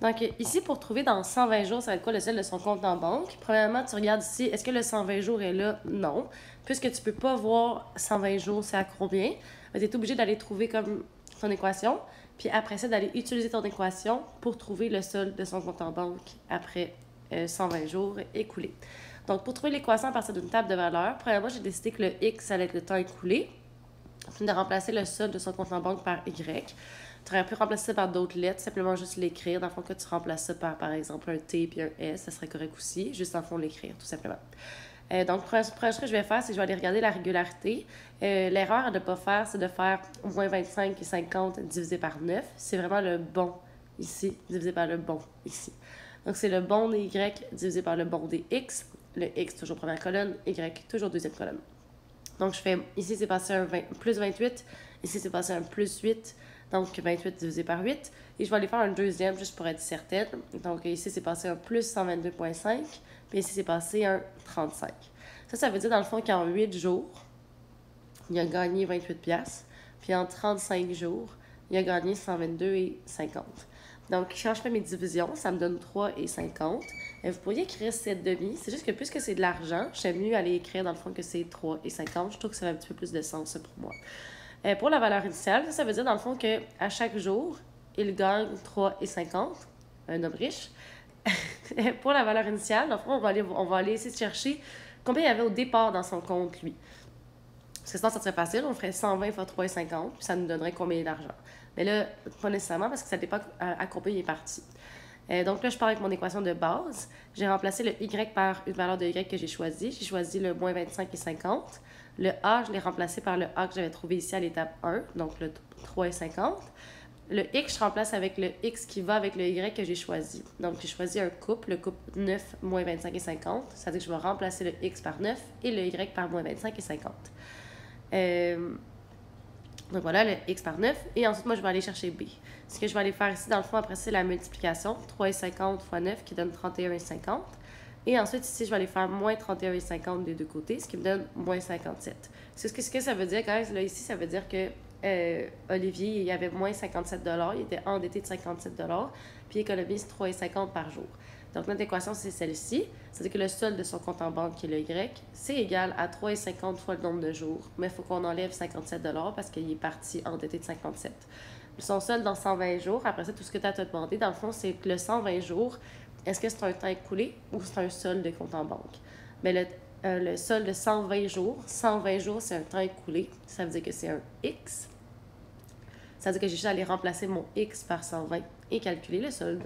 Donc, ici, pour trouver dans 120 jours, ça va être quoi le solde de son compte en banque? Premièrement, tu regardes ici, est-ce que le 120 jours est là? Non. Puisque tu peux pas voir 120 jours, c'est à combien? Tu es obligé d'aller trouver comme ton équation, puis après ça, d'aller utiliser ton équation pour trouver le solde de son compte en banque après 120 jours écoulés. Donc, pour trouver l'équation à partir d'une table de valeurs, premièrement, j'ai décidé que le X, ça allait être le temps écoulé, puis de remplacer le solde de son compte en banque par Y. Tu aurais pu remplacer ça par d'autres lettres, simplement juste l'écrire. Dans le fond, que tu remplaces ça par exemple, un T puis un S, ça serait correct aussi. Juste dans le fond, l'écrire, tout simplement. Donc, première chose que je vais faire, c'est que je vais aller regarder la régularité. L'erreur à ne pas faire, c'est de faire moins 25 et 50 divisé par 9. C'est vraiment le bon ici, divisé par le bon ici. Donc, c'est le bon des Y divisé par le bon des X. Le X, toujours première colonne, Y, toujours deuxième colonne. Donc, je fais, ici, c'est passé un plus 28. Ici, c'est passé un plus 8. Donc, 28 divisé par 8. Et je vais aller faire un deuxième, juste pour être certaine. Donc, ici, c'est passé un plus 122,5. Puis ici, c'est passé un 35. Ça veut dire, dans le fond, qu'en 8 jours, il a gagné 28 piastres. Puis en 35 jours, il a gagné 122,50. Donc, quand je fais mes divisions, ça me donne 3,50. Vous pourriez écrire 7,5. C'est juste que puisque c'est de l'argent, j'aime mieux aller écrire dans le fond que c'est 3,50. Je trouve que ça a un petit peu plus de sens pour moi. Pour la valeur initiale, ça veut dire dans le fond qu'à chaque jour, il gagne 3,50. Un homme riche. Pour la valeur initiale, dans le fond, on va aller essayer de chercher combien il y avait au départ dans son compte, lui. Parce que sinon, ça serait facile. On ferait 120 fois 3,50, puis ça nous donnerait combien d'argent. Mais là, pas nécessairement, parce que ça dépend à combien il est parti. Donc là, je pars avec mon équation de base. J'ai remplacé le Y par une valeur de Y que j'ai choisie. J'ai choisi le moins 25 et 50. Le A, je l'ai remplacé par le A que j'avais trouvé ici à l'étape 1, donc le 3,50. Le X, je remplace avec le X qui va avec le Y que j'ai choisi. Donc, j'ai choisi un couple, le couple 9, moins 25 et 50. Ça veut dire que je vais remplacer le X par 9 et le Y par moins 25 et 50. Donc voilà, le X par 9. Et ensuite, moi, je vais aller chercher B. Ce que je vais aller faire ici, dans le fond, après, c'est la multiplication. 3,50 fois 9 qui donne 31,50. Et ensuite, ici, je vais aller faire moins 31,50 des deux côtés, ce qui me donne moins 57. Ce que ça veut dire, guys, là, ici, ça veut dire que Olivier, il avait moins 57 $, il était endetté de 57 $, puis il économise 3,50 par jour. Donc, notre équation, c'est celle-ci. C'est-à-dire que le solde de son compte en banque, qui est le Y, c'est égal à 3,50 fois le nombre de jours. Mais il faut qu'on enlève 57 $ parce qu'il est parti endetté de 57. Son solde dans 120 jours, après ça, tout ce que tu as à te demander, dans le fond, c'est que le 120 jours, est-ce que c'est un temps écoulé ou c'est un solde de compte en banque? Mais le solde de 120 jours, c'est un temps écoulé. Ça veut dire que c'est un X. Ça veut dire que j'ai juste à aller remplacer mon X par 120 et calculer le solde.